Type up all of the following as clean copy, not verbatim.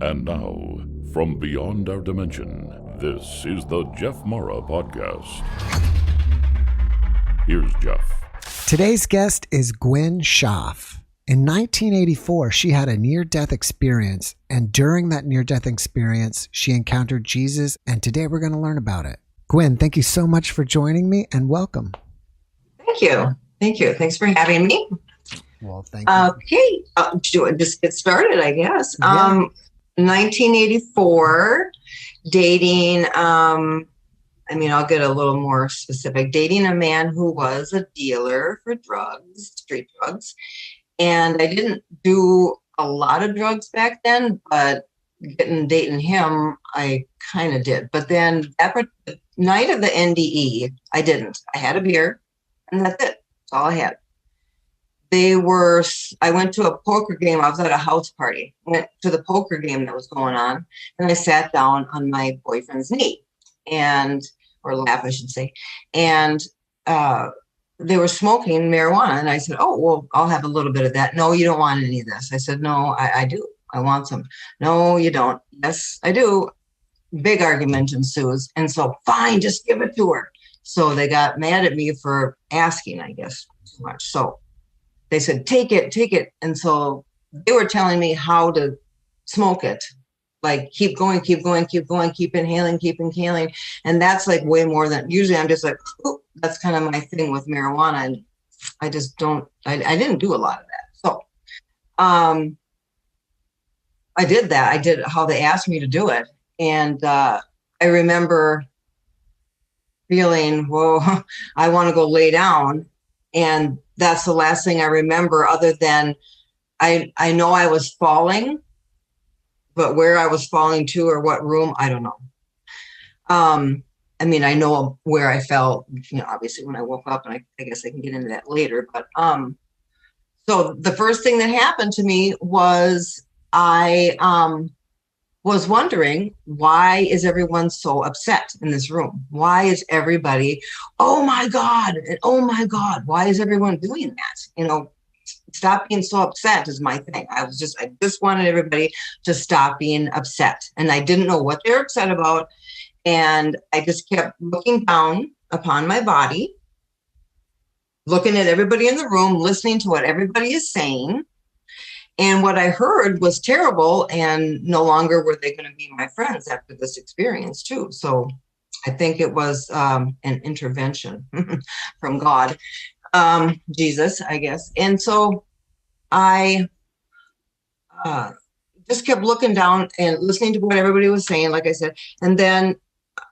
And now, from beyond our dimension, this is the JeffMara podcast. Here's Jeff. Today's guest is Gwen Schaaf. In 1984, she had a near-death experience, and during that near-death experience, she encountered Jesus, and today we're going to learn about it. Gwen, thank you so much for joining me, and welcome. Thank you. Thank you. Thanks for having me. Well, thank you. Okay, just get started, I guess. Yeah. 1984, dating, I'll get a little more specific. Dating a man who was a dealer for drugs, street drugs. And I didn't do a lot of drugs back then, but dating him, I kind of did. But then the night of the NDE, I didn't. I had a beer, and that's it. That's all I had. I went to a poker game. I was at a house party. Went to the poker game that was going on, and I sat down on my boyfriend's knee, or lap, I should say. And they were smoking marijuana, and I said, "Oh, well, I'll have a little bit of that." "No, you don't want any of this." I said, "No, I do. I want some." "No, you don't." "Yes, I do." Big argument ensues, and so fine, just give it to her. So they got mad at me for asking, I guess, too much. So they said, take it. And so they were telling me how to smoke it. Like, keep going, keep inhaling. And that's like way more than, usually I'm just like, oh, that's kind of my thing with marijuana. And I just I didn't do a lot of that. So I did that. I did how they asked me to do it. And I remember feeling, whoa, I want to go lay down. And that's the last thing I remember, other than I know I was falling, but where I was falling to or what room, I don't know. I know where I fell, obviously when I woke up, and I guess I can get into that later. But so the first thing that happened to me was I was wondering, why is everyone so upset in this room? Why is everybody, oh my God, why is everyone doing that? Stop being so upset is my thing. I just wanted everybody to stop being upset. And I didn't know what they were upset about. And I just kept looking down upon my body, looking at everybody in the room, listening to what everybody is saying. And what I heard was terrible, and no longer were they going to be my friends after this experience too. So I think it was an intervention from God, Jesus, I guess. And so I just kept looking down and listening to what everybody was saying, like I said. And then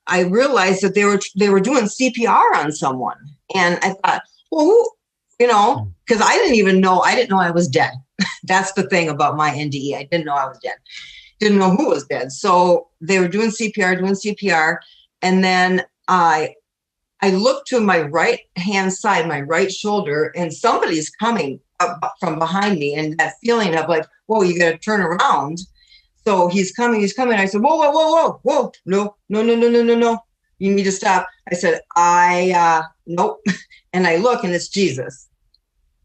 I realized that they were doing CPR on someone. And I thought, well, because I didn't know I was dead. That's the thing about my NDE. I didn't know I was dead. Didn't know who was dead. So they were doing CPR. And then I looked to my right hand side, my right shoulder, and somebody's coming up from behind me. And that feeling of like, whoa, you got to turn around. So he's coming. I said, whoa. No. You need to stop. I said, nope. And I look, and it's Jesus.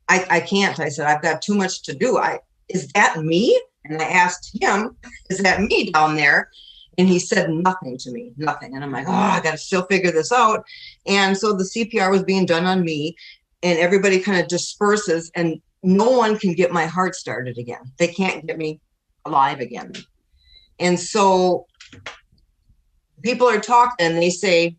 I can't. I said, I've got too much to do. Is that me? And I asked him, is that me down there? And he said nothing to me, nothing. And I'm like, I got to still figure this out. And so the CPR was being done on me, and everybody kind of disperses, and no one can get my heart started again. They can't get me alive again. And so people are talking, and they say,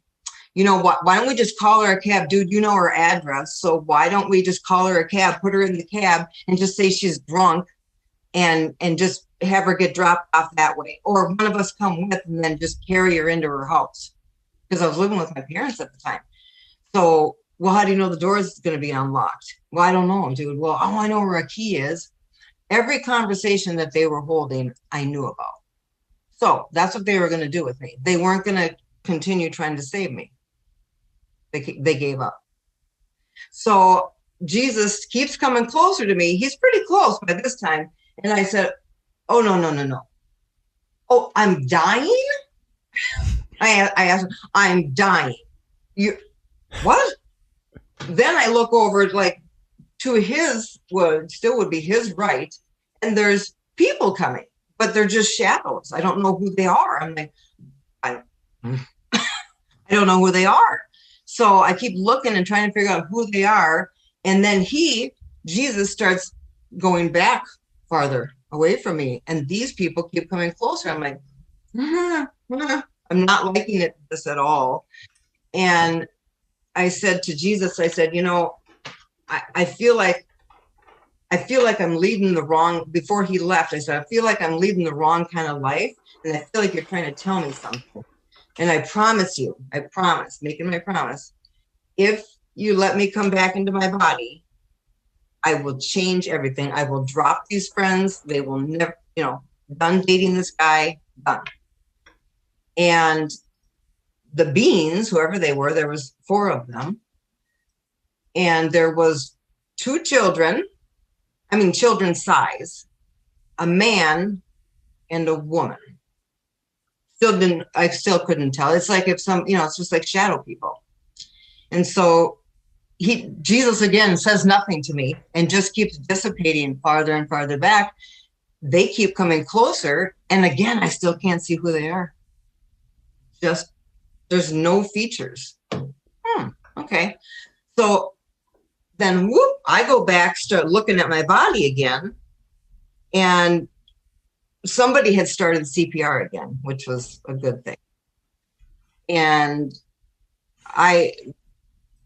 why don't we just call her a cab? Dude, you know her address. So why don't we just call her a cab, put her in the cab, and just say she's drunk, and just have her get dropped off that way? Or one of us come with, and then just carry her into her house. Because I was living with my parents at the time. So, well, how do you know the door is going to be unlocked? Well, I don't know, dude. Well, I know where a key is. Every conversation that they were holding, I knew about. So that's what they were going to do with me. They weren't going to continue trying to save me. They gave up. So Jesus keeps coming closer to me. He's pretty close by this time. And I said, oh, no. Oh, I'm dying? I asked him, I'm dying. You, what? Then I look over like to his, still would be his right. And there's people coming. but they're just shadows. I don't know who they are. I'm like, I don't know who they are. So I keep looking and trying to figure out who they are. And then Jesus starts going back farther away from me. And these people keep coming closer. I'm like, I'm not liking this at all. And I said to Jesus, I said, I feel like I'm leading the wrong, before he left, I said, I feel like I'm leading the wrong kind of life. And I feel like you're trying to tell me something. And I promise, making my promise, if you let me come back into my body, I will change everything. I will drop these friends. They will never, done dating this guy, done. And the beings, whoever they were, there was 4 of them. And there was 2 children, children size, a man and a woman. I still couldn't tell. It's like if it's just like shadow people. And so Jesus again says nothing to me and just keeps dissipating farther and farther back. They keep coming closer. And again, I still can't see who they are. Just, there's no features. Okay. So then I go back, start looking at my body again. And somebody had started CPR again, which was a good thing. And I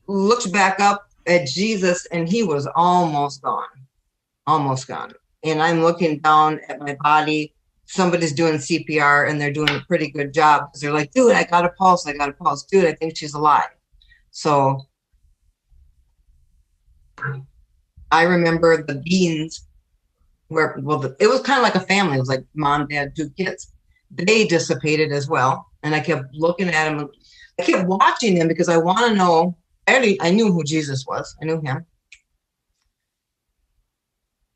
looked back up at Jesus and he was almost gone. And I'm looking down at my body. Somebody's doing CPR and they're doing a pretty good job because they're like, dude, I got a pulse. Dude, I think she's alive. So I remember the beings it was kind of like a family. It was like mom, dad, 2 kids. They dissipated as well. And I kept looking at them. I kept watching them because I want to know. I knew who Jesus was. I knew him.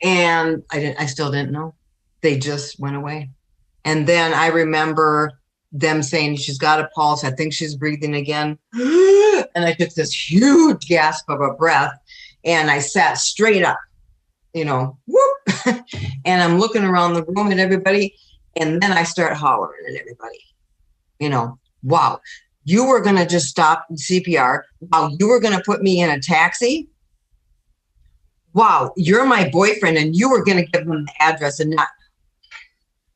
And I still didn't know. They just went away. And then I remember them saying, she's got a pulse. I think she's breathing again. And I took this huge gasp of a breath and I sat straight up, whoop. And I'm looking around the room at everybody. And then I start hollering at everybody, wow, you were going to just stop CPR. Wow, you were going to put me in a taxi. Wow, you're my boyfriend and you were going to give them the address and not.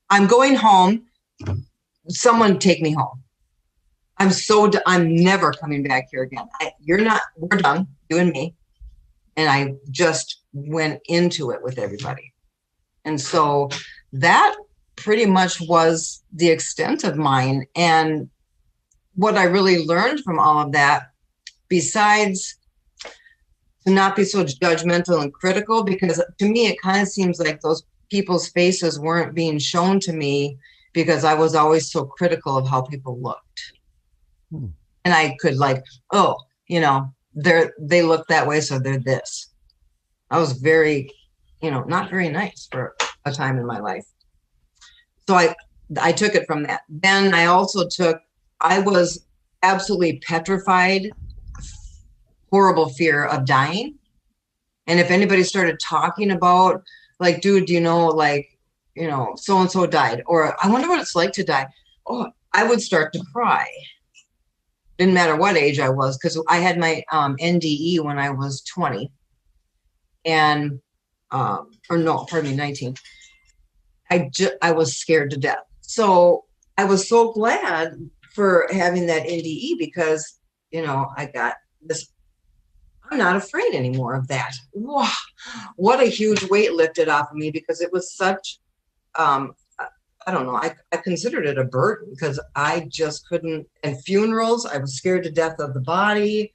I'm going home. Someone take me home. I'm never coming back here again. We're done, you and me. And I just went into it with everybody. And so that pretty much was the extent of mine. And what I really learned from all of that, besides to not be so judgmental and critical, because to me, it kind of seems like those people's faces weren't being shown to me because I was always so critical of how people looked. And I could they look that way, so they're this. I was very, not very nice for a time in my life. So I took it from that. Then I also I was absolutely petrified, horrible fear of dying. And if anybody started talking about like, dude, so-and-so died, or I wonder what it's like to die. Oh, I would start to cry. Didn't matter what age I was, because I had my NDE when I was 20 and, 19. I was scared to death. So I was so glad for having that NDE because, I got this, I'm not afraid anymore of that. Wow, what a huge weight lifted off of me because it was such, I don't know, I considered it a burden because I just couldn't, and funerals, I was scared to death of the body.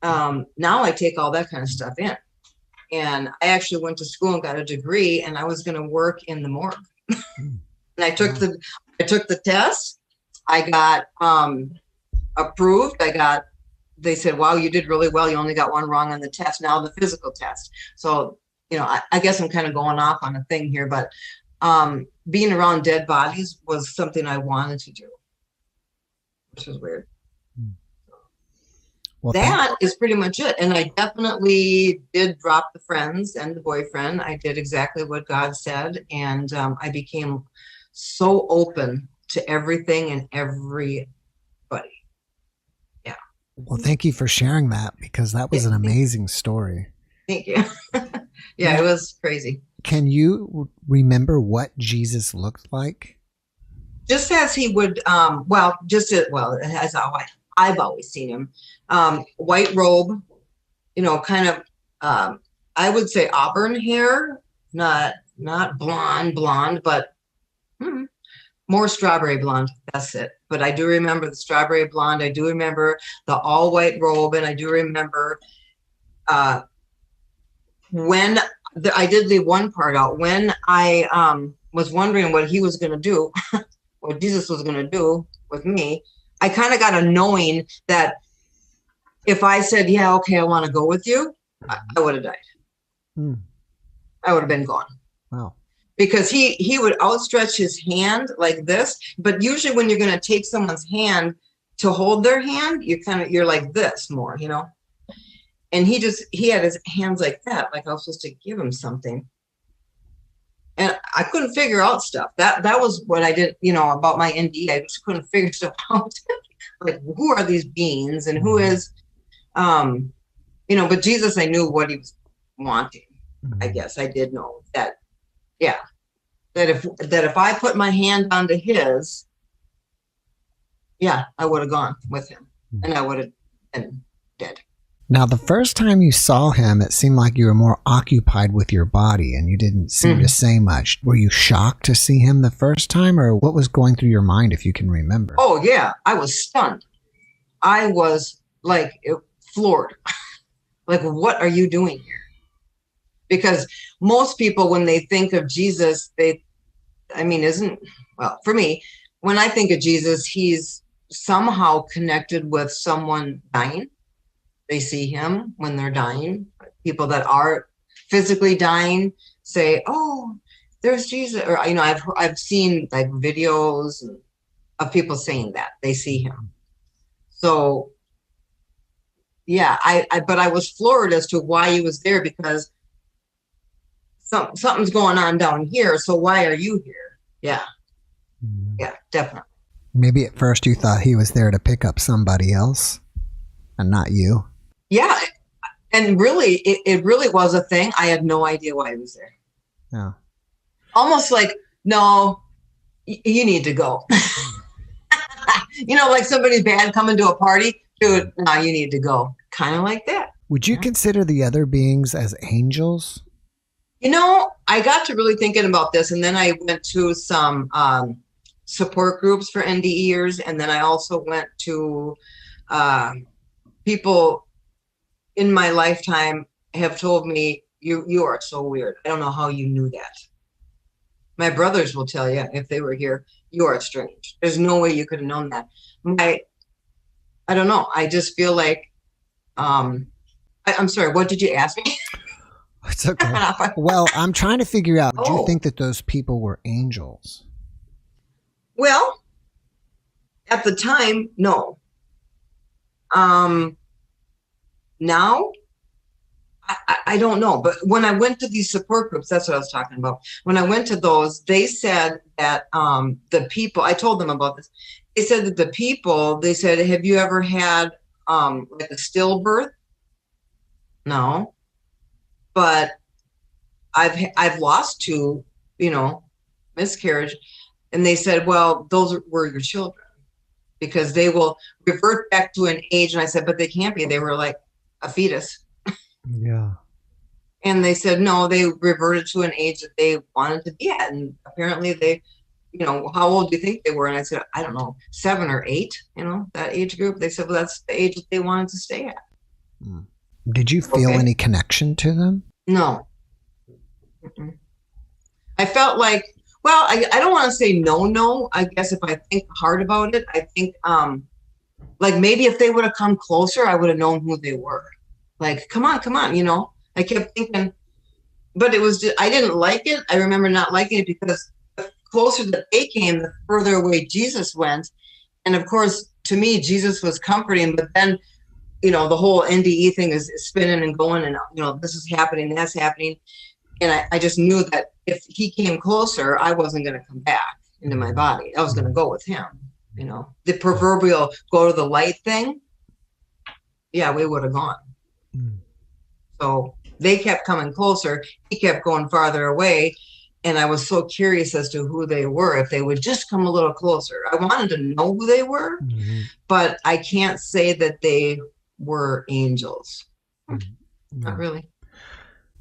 Now I take all that kind of stuff in. And I actually went to school and got a degree and I was going to work in the morgue. And I took the test. I got approved. They said, wow, you did really well. You only got 1 wrong on the test. Now the physical test. So, I guess I'm kind of going off on a thing here, but being around dead bodies was something I wanted to do, which was weird. Well, that is pretty much it. And I definitely did drop the friends and the boyfriend. I did exactly what God said. And I became so open to everything and everybody. Yeah. Well, thank you for sharing that, because that was an amazing story. Thank you. Yeah, it was crazy. Can you remember what Jesus looked like? Just as he would, as I've always seen him, white robe, kind of, I would say auburn hair, not blonde, but more strawberry blonde. That's it. But I do remember the strawberry blonde. I do remember the all white robe, and I do remember when I did leave one part out. When I was wondering what he was going to do, what Jesus was going to do with me, I kind of got a knowing that if I said, yeah, okay, I want to go with you, I would have died. I would have been gone. Wow. Because he would outstretch his hand like this. But usually when you're going to take someone's hand to hold their hand, you're like this more, And he had his hands like that, like I was supposed to give him something. And I couldn't figure out stuff. That was what I did, about my NDE. I just couldn't figure stuff out. Like, who are these beings and who is, but Jesus, I knew what he was wanting. I guess I did know that. Yeah. That if I put my hand onto his, I would have gone with him and I would have been dead. Now, the first time you saw him, it seemed like you were more occupied with your body and you didn't seem to say much. Were you shocked to see him the first time, or what was going through your mind, if you can remember? Oh, yeah. I was stunned. I was floored. Like, what are you doing here? Because most people, when they think of Jesus, for me, when I think of Jesus, he's somehow connected with someone dying. They see him when they're dying. People that are physically dying say, "Oh, there's Jesus." Or I've seen like videos of people saying that they see him. So yeah, but I was floored as to why he was there, because something's going on down here. So why are you here? Yeah, yeah, definitely. Maybe at first you thought he was there to pick up somebody else and not you. Yeah. And really, it really was a thing. I had no idea why he was there. Yeah. Almost like, no, you need to go. Like somebody bad coming to a party. Dude, no, you need to go. Kind of like that. Would you consider the other beings as angels? I got to really thinking about this, and then I went to some support groups for NDEers, and then I also went to people in my lifetime have told me, you are so weird. I don't know how you knew that. My brothers will tell you, if they were here, you are strange. There's no way you could have known that. I don't know. I just feel like, I'm sorry, what did you ask me? It's okay. Well, I'm trying to figure out, do you think that those people were angels? Well, at the time, no. Now, I don't know. But when I went to these support groups, that's what I was talking about. When I went to those, they said that the people, I told them about this. They said that the people, they said, have you ever had like a stillbirth? No. But I've lost 2, miscarriage. And they said, well, those were your children, because they will revert back to an age. And I said, but they can't be. They were like a fetus. Yeah. And they said, no, they reverted to an age that they wanted to be at. And apparently they, how old do you think they were? And I said, I don't know, 7 or 8, that age group. They said, well, that's the age that they wanted to stay at. Did you feel any connection to them? No. I felt like, well, I don't want to say no. I guess if I think hard about it, I think like maybe if they would have come closer, I would have known who they were. Like, come on. I kept thinking, but it was just, I didn't like it. I remember not liking it because the closer that they came, the further away Jesus went. And of course, to me, Jesus was comforting. But then the whole NDE thing is spinning and going, and this is happening, that's happening. And I just knew that if he came closer, I wasn't going to come back into my body. I was going to go with him. The proverbial go to the light thing. Yeah, we would have gone. So they kept coming closer. He kept going farther away. And I was so curious as to who they were, if they would just come a little closer. I wanted to know who they were, but I can't say that they were angels. Not really.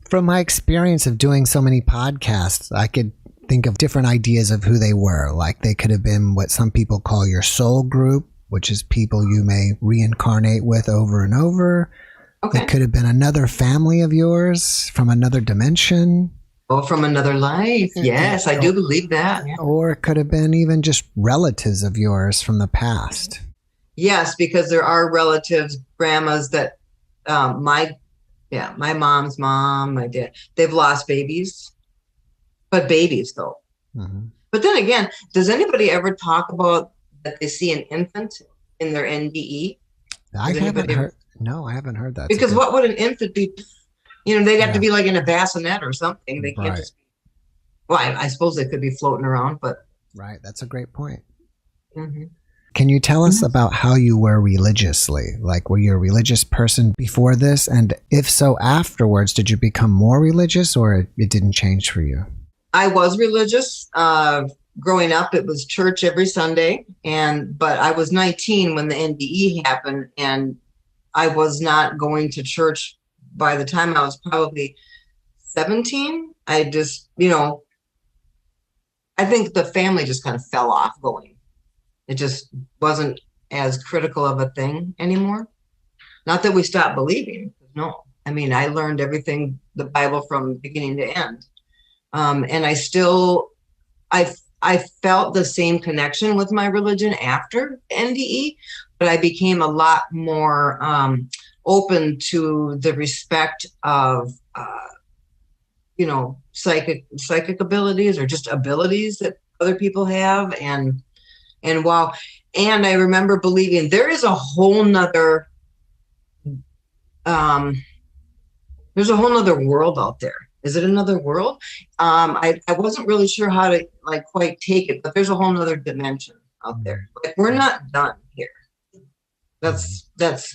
From my experience of doing so many podcasts, I could think of different ideas of who they were. Like they could have been what some people call your soul group, which is people you may reincarnate with over and over. Okay. It could have been another family of yours from another dimension. Oh, from another life. Yes, I do believe that. Yeah. Or it could have been even just relatives of yours from the past. Yes, because there are relatives, grandmas that my mom's mom, my dad, they've lost babies, but babies though. But then again, does anybody ever talk about that they see an infant in their NDE? I haven't heard. No, I haven't heard that. Because what would an infant be? They'd have to be like in a bassinet or something. They can't just. Well, I suppose they could be floating around, but. Right. That's a great point. Can you tell us about how you were religiously? Like, were you a religious person before this? And if so, afterwards, did you become more religious, or it didn't change for you? I was religious. Growing up, it was church every Sunday. But I was 19 when the NDE happened, and I was not going to church by the time I was probably 17. I just, I think the family just kind of fell off going. It just wasn't as critical of a thing anymore. Not that we stopped believing. No. I mean, I learned everything, the Bible from beginning to end. And I felt the same connection with my religion after NDE, but I became a lot more open to the respect of, psychic abilities or just abilities that other people have. And I remember believing there is a whole nother, there's a whole nother world out there. Is it another world? I wasn't really sure how to quite take it, but there's a whole nother dimension out there. Like, we're not done here. That's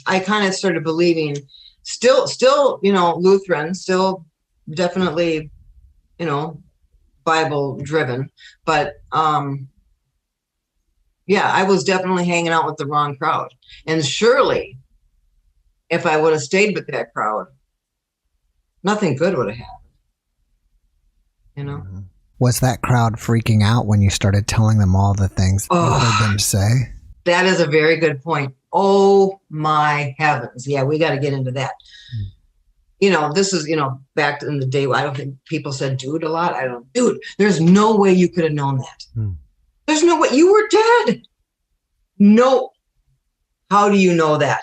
I kind of started believing still, Lutheran, still definitely, Bible driven, but, I was definitely hanging out with the wrong crowd. And surely if I would have stayed with that crowd, nothing good would have happened. Was that crowd freaking out when you started telling them all the things you heard them say? That is a very good point. Oh my heavens. Yeah, we got to get into that. This is, back in the day, I don't think people said dude a lot. Dude, there's no way you could have known that. There's no way. You were dead. No. How do you know that?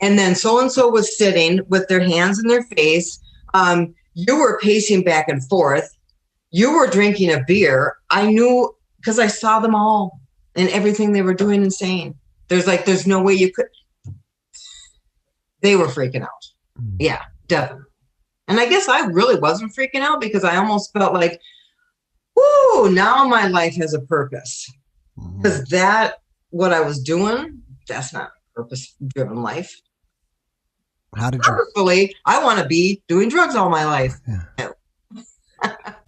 And then so-and-so was sitting with their hands in their face. You were pacing back and forth. You were drinking a beer. I knew because I saw them all and everything they were doing and saying. There's no way you could. They were freaking out. Yeah, definitely. And I guess I really wasn't freaking out because I almost felt like, whoo, now my life has a purpose. Because what I was doing, that's not a purpose-driven life. How did Purposefully, I want to be doing drugs all my life. Yeah.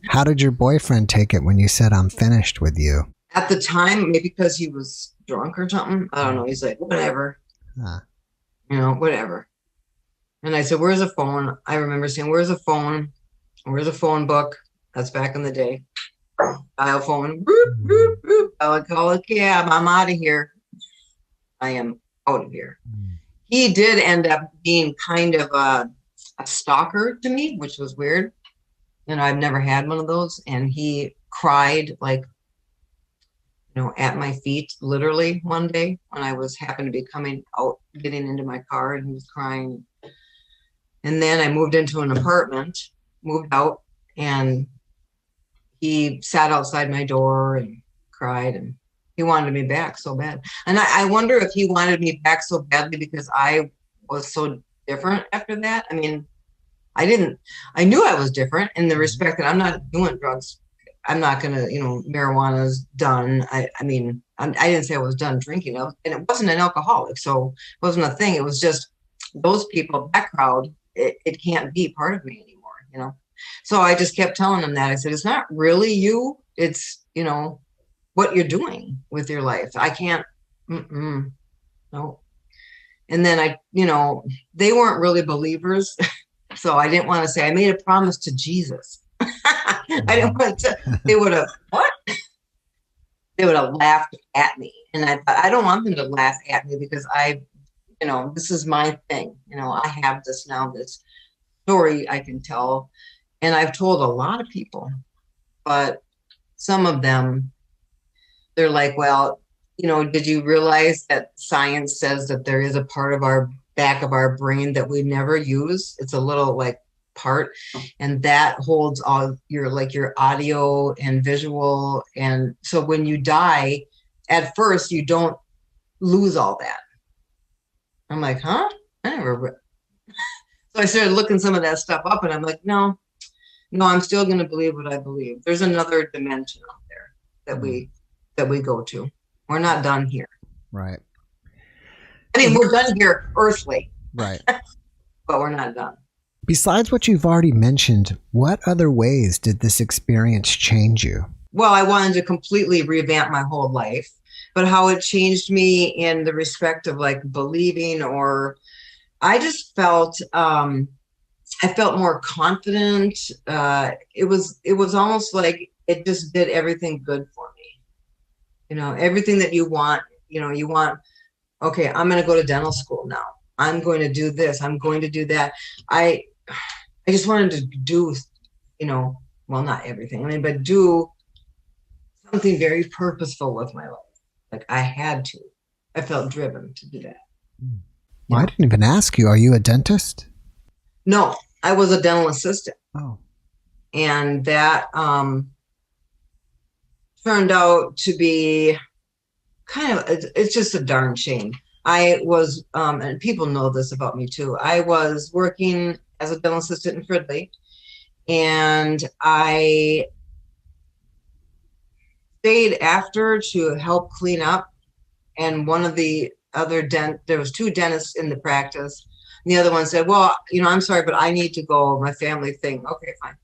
How did your boyfriend take it when you said, I'm finished with you? At the time, maybe because he was drunk or something. I don't know. He's like, whatever. Whatever. And I said, where's the phone? I remember saying, where's the phone? Where's the phone book? That's back in the day. Dial phone. Boop, boop, boop. I would call a cab. I'm out of here. I am out of here. He did end up being kind of a stalker to me, which was weird. I've never had one of those. And he cried at my feet, literally one day when I happened to be coming out, getting into my car, and he was crying. And then I moved into an apartment, moved out, and he sat outside my door and cried, and he wanted me back so bad. And I wonder if he wanted me back so badly because I was so different after that. I mean, I knew I was different in the respect that I'm not doing drugs. I'm not going to, marijuana's done. I didn't say I was done drinking, and it wasn't an alcoholic. So it wasn't a thing. It was just those people, that crowd, it can't be part of me anymore, So I just kept telling them that. I said, it's not really you. It's, what you're doing with your life. I can't, no. And then they weren't really believers. So I didn't want to say, I made a promise to Jesus. I didn't want to, they would have, what? They would have laughed at me. And I thought, I don't want them to laugh at me because this is my thing. I have this now, this story I can tell. And I've told a lot of people, but some of them, they're like, well, did you realize that science says that there is a part of our back of our brain that we never use? It's a little part, and that holds all your audio and visual. And so when you die, at first you don't lose all that. I'm like, huh? I never. So I started looking some of that stuff up, and I'm like, no, I'm still going to believe what I believe. There's another dimension out there that we go to. We're not done here. Right. I mean, we're done here earthly. Right. But we're not done. Besides what you've already mentioned, what other ways did this experience change you? Well, I wanted to completely revamp my whole life, but how it changed me in the respect of believing, or I just felt, I felt more confident. It was almost like it just did everything good for me. Everything that you want, you want, okay, I'm going to go to dental school now. I'm going to do this. I'm going to do that. I just wanted to do, well, not everything, but do something very purposeful with my life. I had to. I felt driven to do that. Well, I didn't even ask you, are you a dentist? No, I was a dental assistant. Oh. And that turned out to be it's just a darn shame. I was, and people know this about me too, I was working as a dental assistant in Fridley, and I stayed after to help clean up. And one of the other there was two dentists in the practice. And the other one said, well, I'm sorry, but I need to go, my family thing. Okay, fine.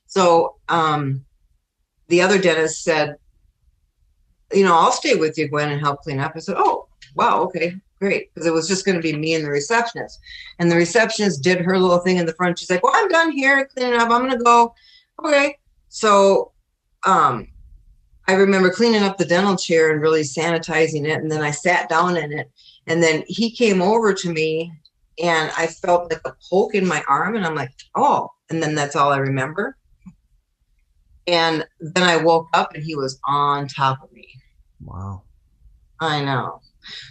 So the other dentist said, I'll stay with you, Gwen, and help clean up. I said, oh, wow, okay, great. Because it was just going to be me and the receptionist. And the receptionist did her little thing in the front. She's like, well, I'm done here cleaning up. I'm going to go. Okay. So I remember cleaning up the dental chair and really sanitizing it. And then I sat down in it. And then he came over to me, and I felt like a poke in my arm. And I'm like, oh. And then that's all I remember. And then I woke up, and he was on top of me. Wow. I know.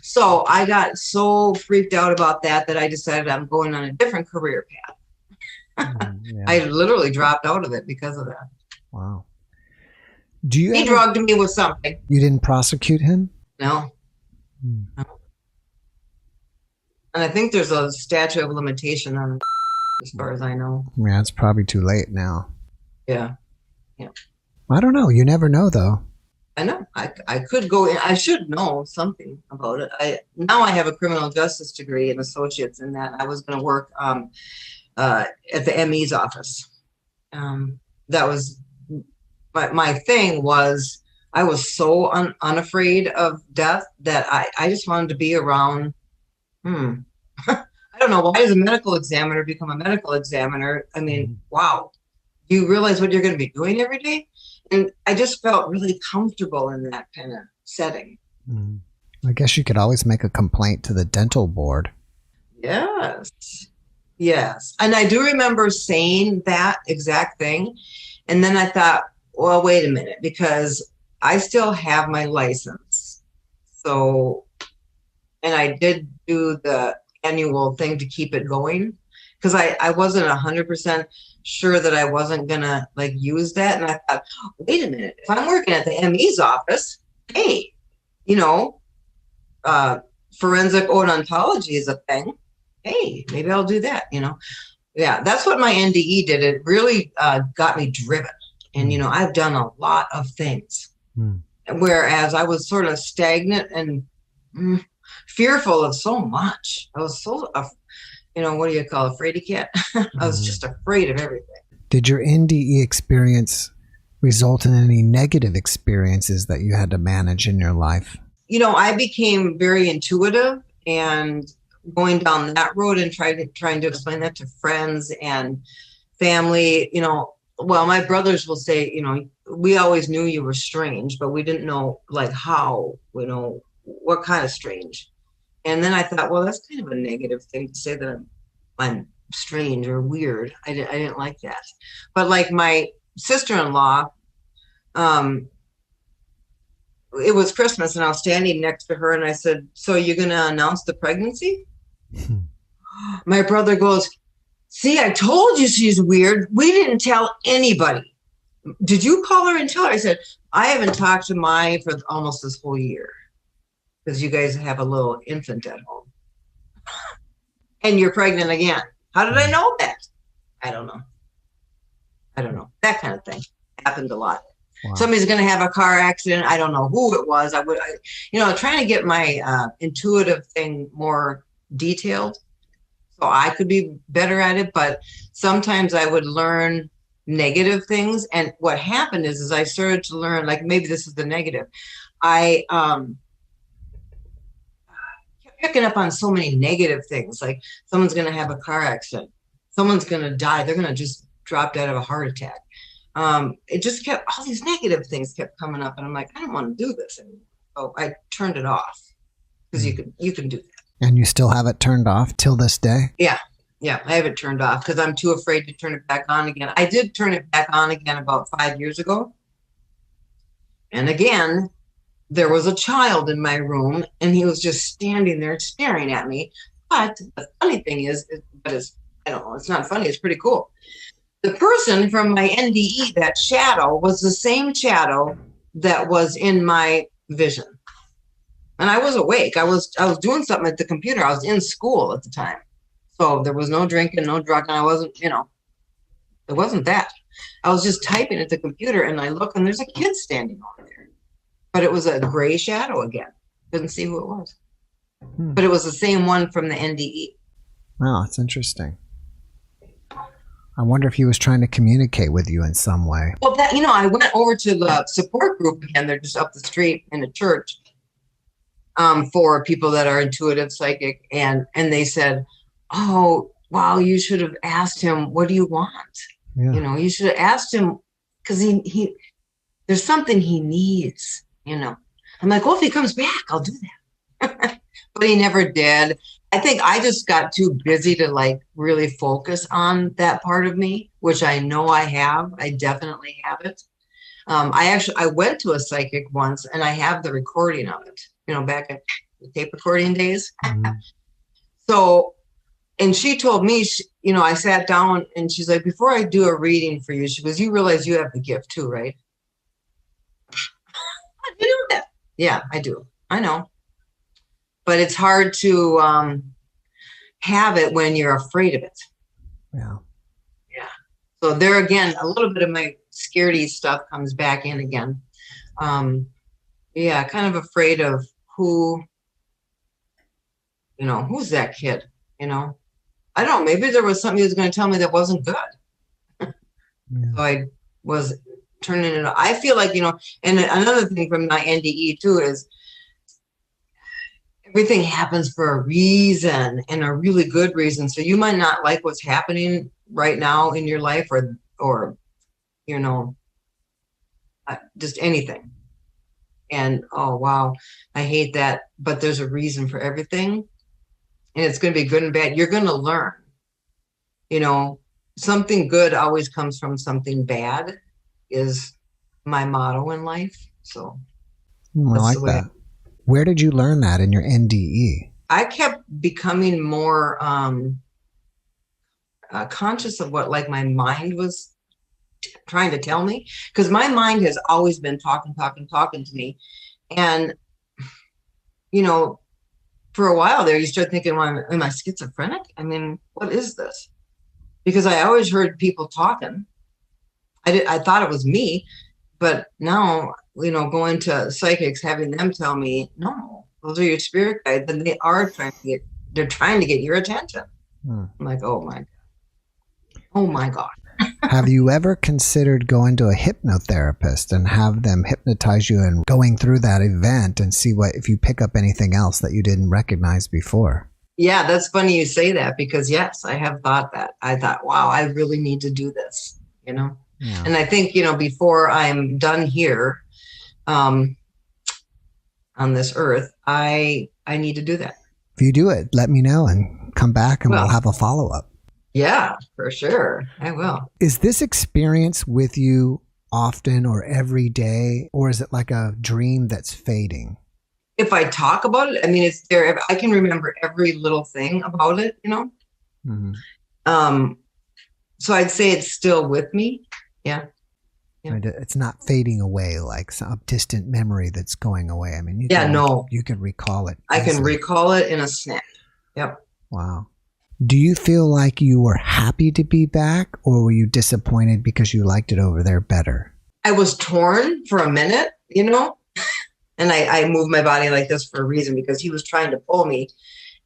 So I got so freaked out about that I decided I'm going on a different career path. Yeah. I literally dropped out of it because of that. Wow. He drugged me with something. You didn't prosecute him? No. No. And I think there's a statute of limitation on it, as far as I know. Yeah, it's probably too late now. Yeah. I don't know. You never know, though. I know. I could go in. I should know something about it. Now I have a criminal justice degree and associates in that. I was going to work at the ME's office. That was my thing. Was I was so unafraid of death that I just wanted to be around. I don't know, why does a medical examiner become a medical examiner? I mean, wow. Do you realize what you're going to be doing every day? And I just felt really comfortable in that kind of setting. I guess you could always make a complaint to the dental board. Yes. And I do remember saying that exact thing. And then I thought, well, wait a minute, because I still have my license. So, and I did do the annual thing to keep it going, because I wasn't 100% sure that I wasn't gonna use that. And I thought, wait a minute, if I'm working at the ME's office, hey, forensic odontology is a thing. hey, maybe I'll do that, Yeah, that's what my NDE did. It really got me driven. And, I've done a lot of things. Whereas I was sort of stagnant and fearful of so much. I was so, what do you call it, fraidy cat? I was just afraid of everything. Did your NDE experience result in any negative experiences that you had to manage in your life? I became very intuitive, and going down that road and trying to explain that to friends and family, well, my brothers will say, we always knew you were strange, but we didn't know like how, what kind of strange. And then I thought, well, that's kind of a negative thing to say that I'm strange or weird. I didn't like that. But like my sister-in-law, it was Christmas and I was standing next to her and I said, so you're going to announce the pregnancy? My brother goes, see, I told you she's weird. We didn't tell anybody. Did you call her and tell her? I said, I haven't talked to Mai for almost this whole year because you guys have a little infant at home. And you're pregnant again. How did I know that? I don't know. That kind of thing happened a lot. Wow. Somebody's going to have a car accident. I don't know who it was. Trying to get my intuitive thing more detailed so I could be better at it. But sometimes I would learn negative things. And what happened is I started to learn, like, maybe this is the negative. I kept picking up on so many negative things. Like someone's going to have a car accident. Someone's going to die. They're going to just drop dead of a heart attack. It just kept, all these negative things kept coming up. And I'm like, I don't want to do this anymore. So I turned it off because you can do that. And you still have it turned off till this day? Yeah, I have it turned off because I'm too afraid to turn it back on again. I did turn it back on again about 5 years ago. And again, there was a child in my room and he was just standing there staring at me. But the funny thing is I don't know, it's not funny, it's pretty cool. The person from my NDE, that shadow, was the same shadow that was in my vision. And I was awake. I was doing something at the computer. I was in school at the time. So there was no drinking, no drugging. I wasn't, it wasn't that. I was just typing at the computer and I look and there's a kid standing over there. But it was a gray shadow again. Couldn't see who it was. But it was the same one from the NDE. Wow, that's interesting. I wonder if he was trying to communicate with you in some way. Well, I went over to the support group again. They're just up the street in a church for people that are intuitive, psychic. And they said, oh, wow, you should have asked him, what do you want? Yeah. You should have asked him because he there's something he needs, I'm like, well, if he comes back, I'll do that. But he never did. I think I just got too busy to like really focus on that part of me, which I know I have. I definitely have it. I went to a psychic once and I have the recording of it, back at the tape recording days. Mm-hmm. So, and she told me, I sat down and she's like, before I do a reading for you, she goes, you realize you have the gift too, right? I do know that. Yeah, I do. I know. But it's hard to have it when you're afraid of it. Yeah. Yeah. So there again, a little bit of my scaredy stuff comes back in again. Kind of afraid of who's that kid, I don't know, maybe there was something he was going to tell me that wasn't good. Yeah. So I was turning it, I feel like, and another thing from my NDE too is, everything happens for a reason and a really good reason. So you might not like what's happening right now in your life or just anything. And, oh, wow, I hate that. But there's a reason for everything. And it's going to be good and bad. You're going to learn, something good always comes from something bad is my motto in life. So I like that. Where did you learn that in your NDE? I kept becoming more conscious of what like my mind was trying to tell me, because my mind has always been talking to me. And, for a while there, you start thinking, well, am I schizophrenic? I mean, what is this? Because I always heard people talking. I thought it was me, but now, going to psychics, having them tell me, no, those are your spirit guides, and they are they're trying to get your attention. I'm like, oh my God. Have you ever considered going to a hypnotherapist and have them hypnotize you and going through that event and see if you pick up anything else that you didn't recognize before? Yeah, that's funny you say that, because yes, I have thought that. I thought, wow, I really need to do this, Yeah. And I think, before I'm done here on this earth, I need to do that. If you do it, let me know and come back and we'll have a follow-up. Yeah, for sure. I will. Is this experience with you often or every day, or is it like a dream that's fading? If I talk about it, I mean, it's there. I can remember every little thing about it, Mm-hmm. So I'd say it's still with me. Yeah. It's not fading away like some distant memory that's going away. I mean, you can recall it. I can recall it in a snap. Yep. Wow. Do you feel like you were happy to be back, or were you disappointed because you liked it over there better? I was torn for a minute, and I moved my body like this for a reason, because he was trying to pull me.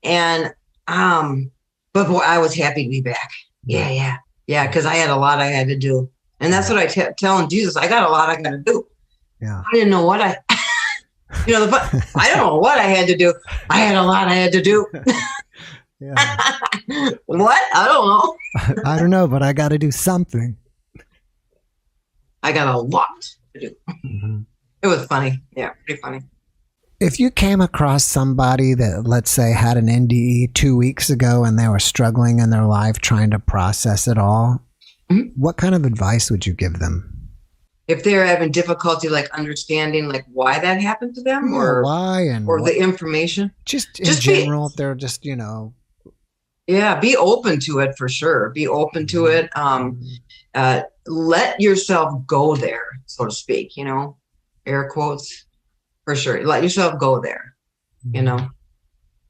And, but boy, I was happy to be back. Yeah. Because I had a lot I had to do. And that's what I telling Jesus, I got a lot I got to do. Yeah. I didn't know what I don't know what I had to do. I had a lot I had to do. Yeah. What? I don't know. I don't know, but I got to do something. I got a lot to do. Mm-hmm. It was funny. Yeah, pretty funny. If you came across somebody that, let's say, had an NDE 2 weeks ago and they were struggling in their life trying to process it all, mm-hmm. what kind of advice would you give them? If they're having difficulty understanding why that happened to them, or why, or the information, just in general, if they're just yeah, be open to it for sure. Be open to it. Let yourself go there, so to speak. Air quotes, for sure. Let yourself go there.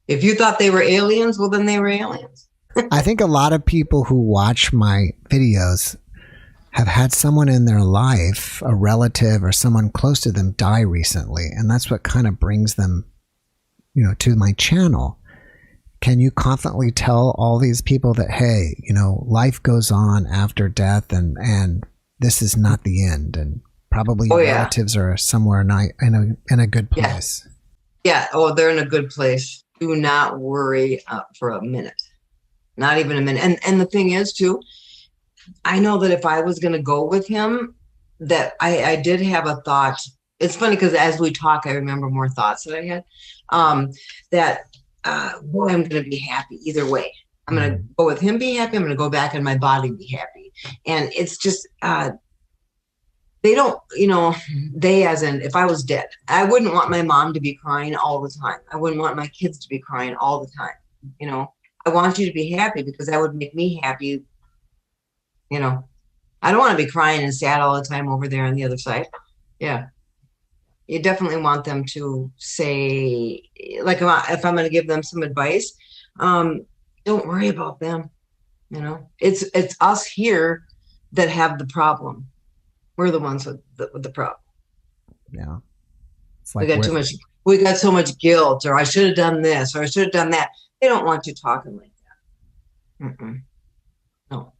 If you thought they were aliens, well, then they were aliens. I think a lot of people who watch my videos have had someone in their life, a relative or someone close to them, die recently. And that's what kind of brings them, to my channel. Can you confidently tell all these people that, hey, life goes on after death and this is not the end, and probably your relatives are somewhere in a good place? Yeah. Oh, they're in a good place. Do not worry for a minute. Not even a minute. And the thing is, too, I know that if I was going to go with him, that I did have a thought. It's funny because as we talk, I remember more thoughts that I had. Boy, I'm going to be happy either way. I'm going to go with him, be happy. I'm going to go back in my body, be happy. And it's just, they don't, they as in, if I was dead, I wouldn't want my mom to be crying all the time. I wouldn't want my kids to be crying all the time. I want you to be happy because that would make me happy. I don't want to be crying and sad all the time over there on the other side. Yeah. You definitely want them to say, if I'm going to give them some advice, don't worry about them. It's us here that have the problem. We're the ones with the problem. Yeah. It's we got so much guilt, or I should have done this, or I should have done that. They don't want you talking like that. No.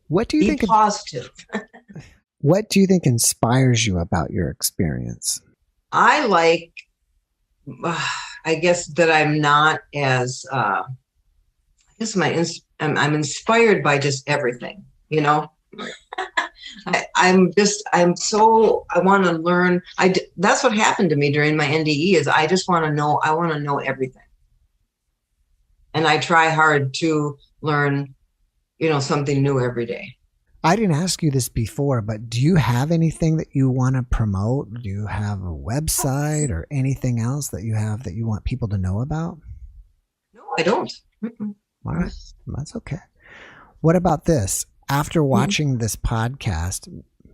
What do you think? Be positive. What do you think inspires you about your experience? I guess that I'm not as, I'm inspired by just everything, I want to learn. That's what happened to me during my NDE is I just want to know, everything. And I try hard to learn, something new every day. I didn't ask you this before, but do you have anything that you want to promote? Do you have a website or anything else that you have that you want people to know about? No, I don't. All right. That's okay. What about this? After watching this podcast,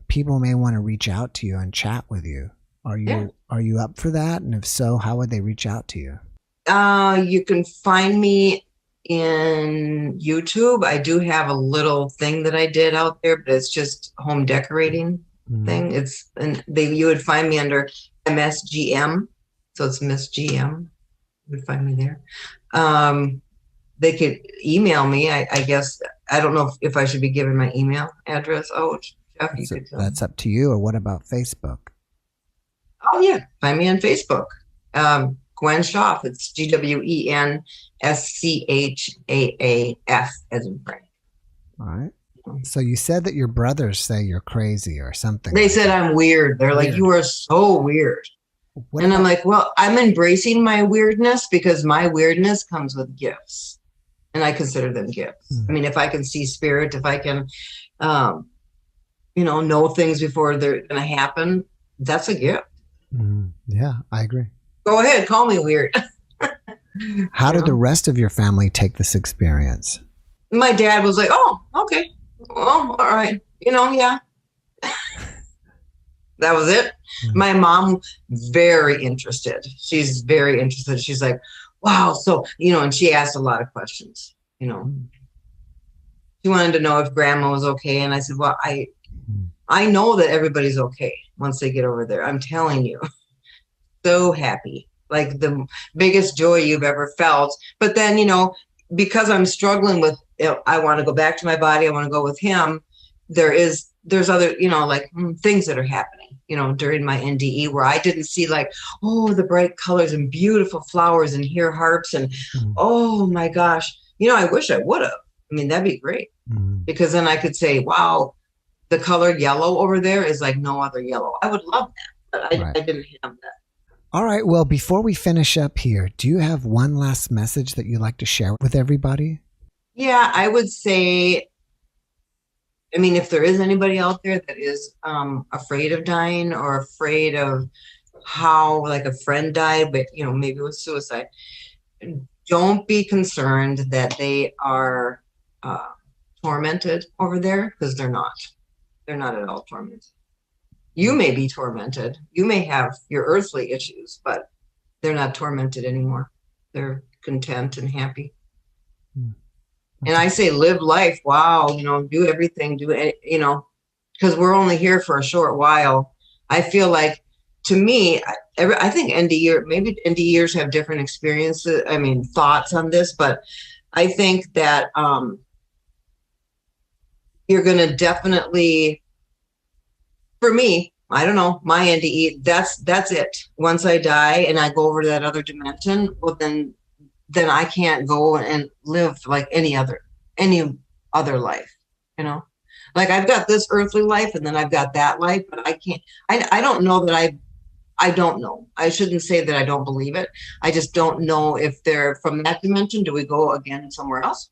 people may want to reach out to you and chat with you. Are you up for that? And if so, how would they reach out to you? You can find me in YouTube. I do have a little thing that I did out there, but it's just home decorating thing. You would find me under MSGM. So it's Miss GM. You would find me there. They could email me. I guess, I don't know if I should be giving my email address out. Jeff, that's up to you. Or what about Facebook? Oh yeah. Find me on Facebook. Gwen Schaaf. It's GWENSCHAAF as in Frank. All right. So you said that your brothers say you're crazy or something. They said I'm weird. They're like, you are so weird. I'm like, well, I'm embracing my weirdness because my weirdness comes with gifts. And I consider them gifts. I mean, if I can see spirit, if I can, know things before they're going to happen, that's a gift. Yeah, I agree. Go ahead, call me weird. How did the rest of your family take this experience? My dad was like, oh, okay. Well, all right. Yeah. That was it. My mom, very interested. She's very interested. She's like, wow. So, and she asked a lot of questions, She wanted to know if grandma was okay. And I said, well, I know that everybody's okay once they get over there. I'm telling you. So happy, like the biggest joy you've ever felt. But then, because I'm struggling with, I want to go back to my body. I want to go with him. There's other, things that are happening, during my NDE where I didn't see like, oh, the bright colors and beautiful flowers and hear harps and, oh my gosh, I wish I would have. I mean, that'd be great because then I could say, wow, the color yellow over there is like no other yellow. I would love that, but I didn't have that. All right. Well, before we finish up here, do you have one last message that you'd like to share with everybody? Yeah, I would say, if there is anybody out there that is afraid of dying or afraid of how like a friend died, but, maybe with suicide, don't be concerned that they are tormented over there because they're not. They're not at all tormented. You may be tormented. You may have your earthly issues, but they're not tormented anymore. They're content and happy. And I say, live life. Wow. Do everything, because we're only here for a short while. I feel like, to me, I think maybe NDEers have different experiences. Thoughts on this, but I think that you're going to definitely, for me, I don't know, my NDE, that's it. Once I die and I go over to that other dimension, well, then I can't go and live like any other life, like I've got this earthly life and then I've got that life, but I can't, I don't know that I don't know. I shouldn't say that I don't believe it. I just don't know if they're from that dimension. Do we go again somewhere else?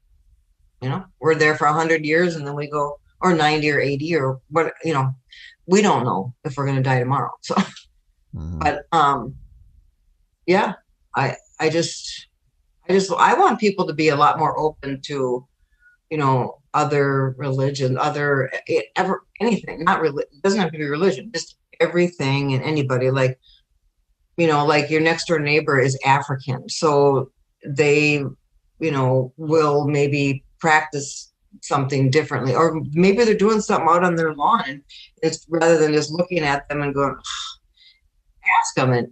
We're there for 100 years and then we go, or 90 or 80 or what, we don't know if we're going to die tomorrow. So, but, yeah, I want people to be a lot more open to, other religion, anything, it doesn't have to be religion, just everything and anybody, like, like your next door neighbor is African. So they, will maybe practice something differently, or maybe they're doing something out on their lawn. And it's rather than just looking at them and going, ask them and,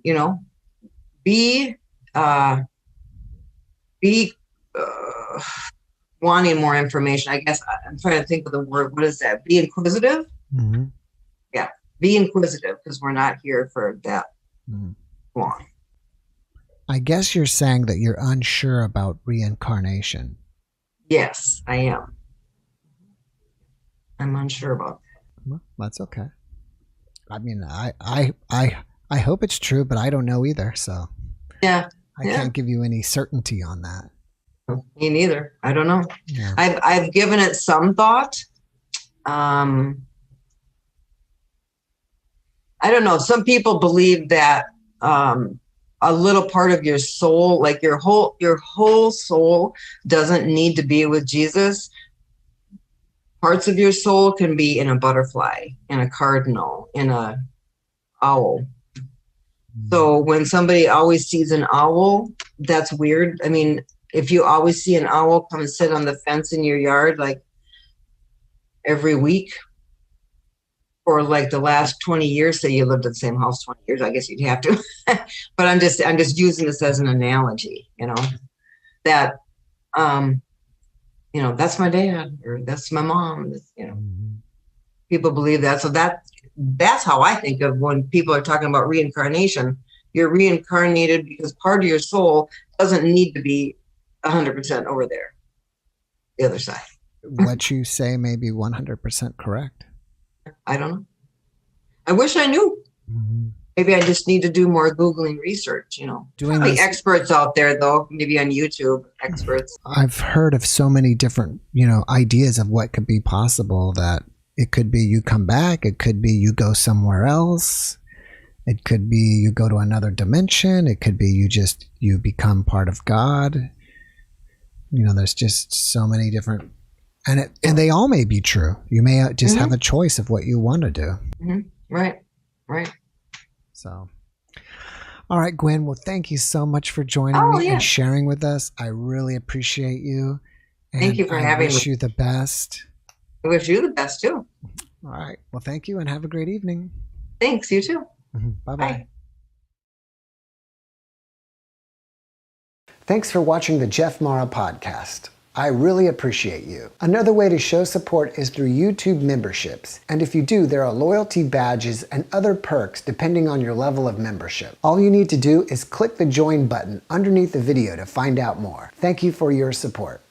be wanting more information. I guess I'm trying to think of the word. What is that? Be inquisitive. Yeah. Be inquisitive because we're not here for that long. I guess you're saying that you're unsure about reincarnation. Yes, I am. I'm unsure about that. Well, that's okay. I hope it's true, but I don't know either. So yeah, I can't give you any certainty on that. Me neither. I don't know. Yeah. I've given it some thought. I don't know. Some people believe that a little part of your soul, like your whole soul, doesn't need to be with Jesus. Parts of your soul can be in a butterfly, in a cardinal, in a owl, So when somebody always sees an owl, that's weird. I mean, if you always see an owl come and sit on the fence in your yard, like every week for like the last 20 years, say you lived in the same house 20 years, I guess you'd have to. But I'm just using this as an analogy, that, that's my dad or that's my mom, people believe that. So that's how I think of when people are talking about reincarnation. You're reincarnated because part of your soul doesn't need to be 100% over there, the other side. What you say may be 100% correct. I don't know. I wish I knew. Maybe I just need to do more Googling research, Probably experts out there, though, maybe on YouTube, experts. I've heard of so many different, ideas of what could be possible, that it could be you come back. It could be you go somewhere else. It could be you go to another dimension. It could be you become part of God. There's just so many different, and they all may be true. You may just have a choice of what you want to do. Right. So, all right, Gwen. Well, thank you so much for joining me and sharing with us. I really appreciate you. And thank you for having me. I wish you the best. I wish you the best too. All right. Well, thank you and have a great evening. Thanks. You too. Bye-bye. Bye. Thanks for watching the JeffMara podcast. I really appreciate you. Another way to show support is through YouTube memberships. And if you do, there are loyalty badges and other perks depending on your level of membership. All you need to do is click the join button underneath the video to find out more. Thank you for your support.